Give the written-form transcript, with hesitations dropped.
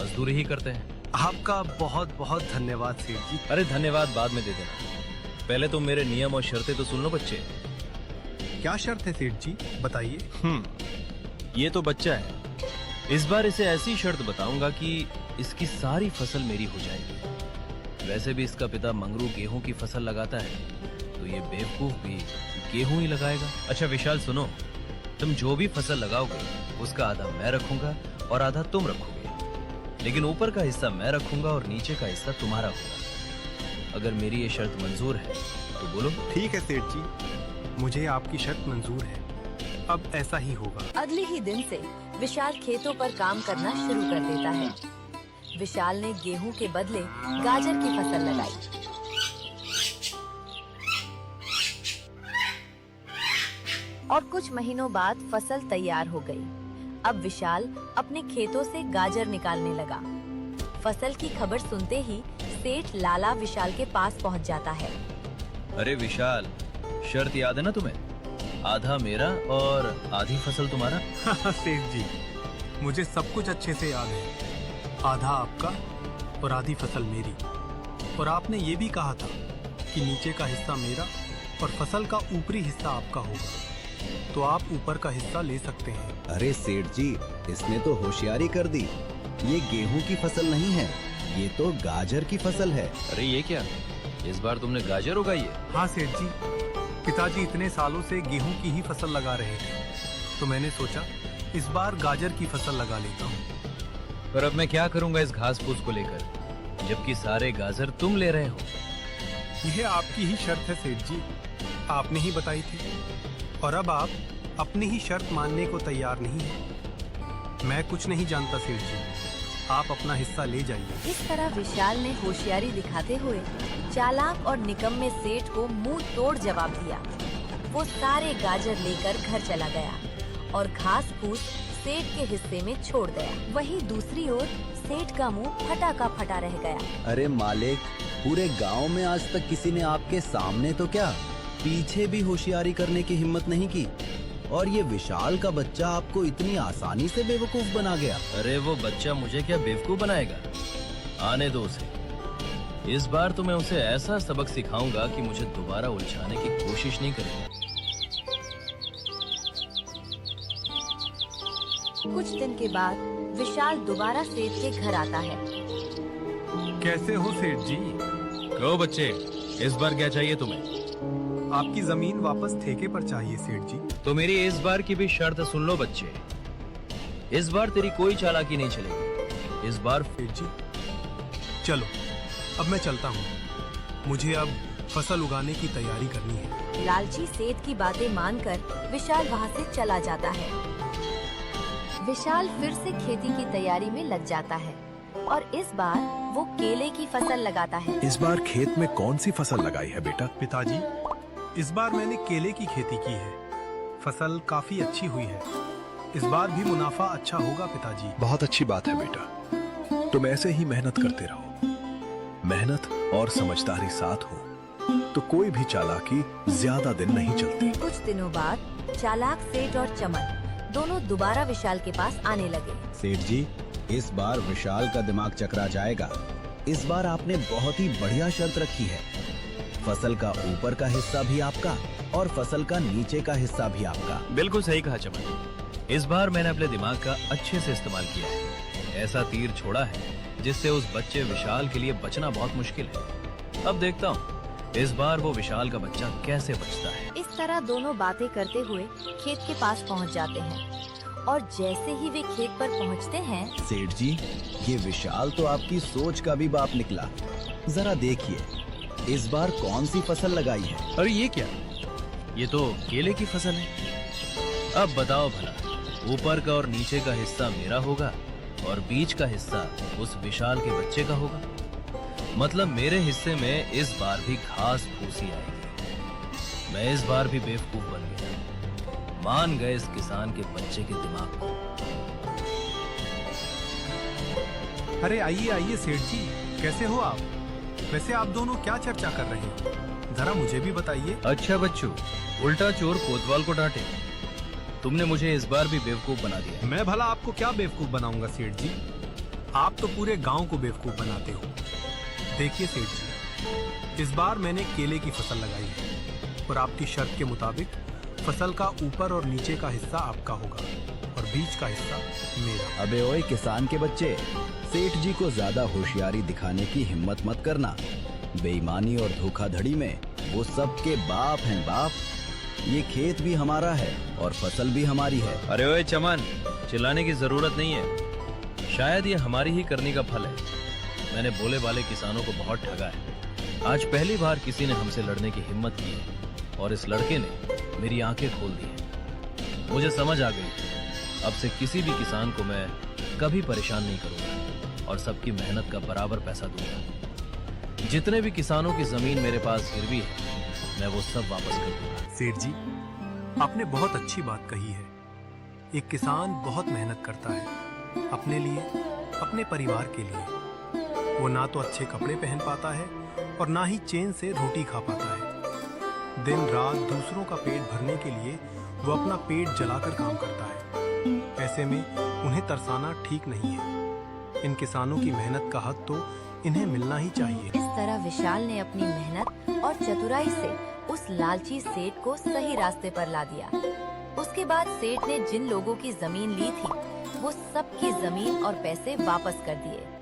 मजदूरी ही करते हैं। आपका बहुत बहुत धन्यवाद सेठ जी। अरे धन्यवाद बाद में दे देना, पहले तुम मेरे नियम और शर्तें तो सुन लो बच्चे। क्या शर्त है सेठ जी, बताइए। ये तो बच्चा है, इस बार इसे ऐसी शर्त बताऊंगा कि इसकी सारी फसल मेरी हो जाएगी। वैसे भी इसका पिता मंगरू गेहूं की फसल लगाता है, तो ये बेवकूफ भी गेहूं ही लगाएगा। अच्छा विशाल सुनो, तुम जो भी फसल लगाओगे उसका आधा मैं रखूंगा और आधा तुम रखोगे, लेकिन ऊपर का हिस्सा मैं रखूंगा और नीचे का हिस्सा तुम्हारा होगा। अगर मेरी ये शर्त मंजूर है तो बोलो। ठीक है सेठ जी, मुझे आपकी शर्त मंजूर है, अब ऐसा ही होगा। अगले ही दिन से विशाल खेतों पर काम करना शुरू कर देता है। विशाल ने गेहूं के बदले गाजर की फसल लगाई। और कुछ महीनों बाद फसल तैयार हो गई। अब विशाल अपने खेतों से गाजर निकालने लगा। फसल की खबर सुनते ही सेठ लाला विशाल के पास पहुंच जाता है। अरे विशाल, शर्त याद है ना तुम्हें? आधा मेरा और आधी फसल तुम्हारा। सेठ जी, मुझे सब कुछ अच्छे से याद है। आधा आपका और आधी फसल मेरी। और आपने ये भी कहा था कि नीचे का हिस्सा मेरा और फसल का ऊपरी हिस्सा आपका होगा, तो आप ऊपर का हिस्सा ले सकते हैं। अरे सेठ जी, इसने तो होशियारी कर दी। ये गेहूं की फसल नहीं है, ये तो गाजर की फसल है। अरे ये क्या, इस बार तुमने गाजर उगाई है? हाँ सेठ जी, पिताजी इतने सालों से गेहूं की ही फसल लगा रहे थे, तो मैंने सोचा इस बार गाजर की फसल लगा लेता हूँ। पर अब मैं क्या करूंगा इस घास फूस को लेकर, जबकि सारे गाजर तुम ले रहे हो? यह आपकी ही शर्त है सेठ जी, आपने ही बताई थी, और अब आप अपनी ही शर्त मानने को तैयार नहीं है। मैं कुछ नहीं जानता सेठ जी, आप अपना हिस्सा ले जाइए। इस तरह विशाल ने होशियारी दिखाते हुए चालाक और निकम्मे सेठ को मुंह तोड़ जवाब दिया। वो सारे गाजर लेकर घर चला गया और घास फूस सेठ के हिस्से में छोड़ गया। वहीं दूसरी ओर सेठ का मुंह फटा का फटा रह गया। अरे मालिक, पूरे गांव में आज तक किसी ने आपके सामने तो क्या, पीछे भी होशियारी करने की हिम्मत नहीं की, और ये विशाल का बच्चा आपको इतनी आसानी से बेवकूफ बना गया। अरे वो बच्चा मुझे क्या बेवकूफ बनाएगा? आने दो उसे, इस बार तो मैं उसे ऐसा सबक सिखाऊंगा कि मुझे दोबारा उलझाने की कोशिश नहीं करेगा। कुछ दिन के बाद विशाल दोबारा सेठ के घर आता है। कैसे हो सेठ जी? कहो बच्चे, इस बार क्या चाहिए तुम्हें? आपकी जमीन वापस ठेके पर चाहिए सेठ जी। तो मेरी इस बार की भी शर्त सुन लो बच्चे, इस बार तेरी कोई चालाकी नहीं चलेगी। इस बार सेठ जी चलो, अब मैं चलता हूँ, मुझे अब फसल उगाने की तैयारी करनी है। लालची सेठ की बातें मानकर विशाल वहाँ से चला जाता है। विशाल फिर से खेती की तैयारी में लग जाता है और इस बार वो केले की फसल लगाता है। इस बार खेत में कौन सी फसल लगाई है बेटा? पिताजी, इस बार मैंने केले की खेती की है, फसल काफी अच्छी हुई है। इस बार भी मुनाफा अच्छा होगा पिताजी। बहुत अच्छी बात है बेटा, तुम ऐसे ही मेहनत करते रहो। मेहनत और समझदारी साथ हो तो कोई भी चालाकी ज्यादा दिन नहीं चलती। कुछ दिनों बाद चालाक सेठ और चमन दोनों दोबारा विशाल के पास आने लगे। सेठ जी, इस बार विशाल का दिमाग चकरा जाएगा। इस बार आपने बहुत ही बढ़िया शर्त रखी है, फसल का ऊपर का हिस्सा भी आपका और फसल का नीचे का हिस्सा भी आपका। बिल्कुल सही कहा चमन, इस बार मैंने अपने दिमाग का अच्छे से इस्तेमाल किया है। ऐसा तीर छोड़ा है जिससे उस बच्चे विशाल के लिए बचना बहुत मुश्किल है। अब देखता हूँ इस बार वो विशाल का बच्चा कैसे बचता है। इस तरह दोनों बातें करते हुए खेत के पास पहुंच जाते हैं और जैसे ही वे खेत पर पहुंचते हैं। सेठ जी, ये विशाल तो आपकी सोच का भी बाप निकला। जरा देखिए, इस बार कौन सी फसल लगाई है? अरे ये क्या, ये तो केले की फसल है। अब बताओ भला, ऊपर का और नीचे का हिस्सा मेरा होगा और बीच का हिस्सा उस विशाल के बच्चे का होगा। मतलब मेरे हिस्से में इस बार भी घास फूसी आएगी। मैं इस बार भी बेवकूफ बन गया। मान गए इस किसान के बच्चे के दिमाग को। अरे आइए आइए सेठ जी, कैसे हो आप? वैसे आप दोनों क्या चर्चा कर रहे हो, जरा मुझे भी बताइए। अच्छा बच्चू, उल्टा चोर कोतवाल को डांटे। तुमने मुझे इस बार भी बेवकूफ बना दिया। मैं भला आपको क्या बेवकूफ बनाऊंगा सेठ जी? आप तो पूरे गांव को बेवकूफ बनाते हो। देखिए सेठ जी, इस बार मैंने केले की फसल लगाई है और आपकी शर्त के मुताबिक फसल का ऊपर और नीचे का हिस्सा आपका होगा और बीच का हिस्सा मेरा। अबे ओए किसान के बच्चे, सेठ जी को ज्यादा होशियारी दिखाने की हिम्मत मत करना। बेईमानी और धोखाधड़ी में वो सबके बाप हैं बाप। ये खेत भी हमारा है और फसल भी हमारी है। अरे ओए चमन, चिल्लाने की जरूरत नहीं है। शायद ये हमारी ही करनी का फल है। मैंने भोले भाले किसानों को बहुत ठगा है। आज पहली बार किसी ने हमसे लड़ने की हिम्मत की है और इस लड़के ने मेरी आंखें खोल दी हैं। मुझे समझ आ गई, अब से किसी भी किसान को मैं कभी परेशान नहीं करूंगा और सबकी मेहनत का बराबर पैसा दूंगा। जितने भी किसानों की जमीन मेरे पास गिरवी है, मैं वो सब वापस कर दूंगा। सेठ जी, आपने बहुत अच्छी बात कही है। एक किसान बहुत मेहनत करता है अपने लिए, अपने परिवार के लिए। वो ना तो अच्छे कपड़े पहन पाता है और ना ही चैन से रोटी खा पाता है। दिन रात दूसरों का पेट भरने के लिए वो अपना पेट जलाकर काम करता है। ऐसे में उन्हें तरसाना ठीक नहीं है। इन किसानों की मेहनत का हक तो इन्हें मिलना ही चाहिए। इस तरह विशाल ने अपनी मेहनत और चतुराई से उस लालची सेठ को सही रास्ते पर ला दिया। उसके बाद सेठ ने जिन लोगों की जमीन ली थी, वो सबकी जमीन और पैसे वापस कर दिए।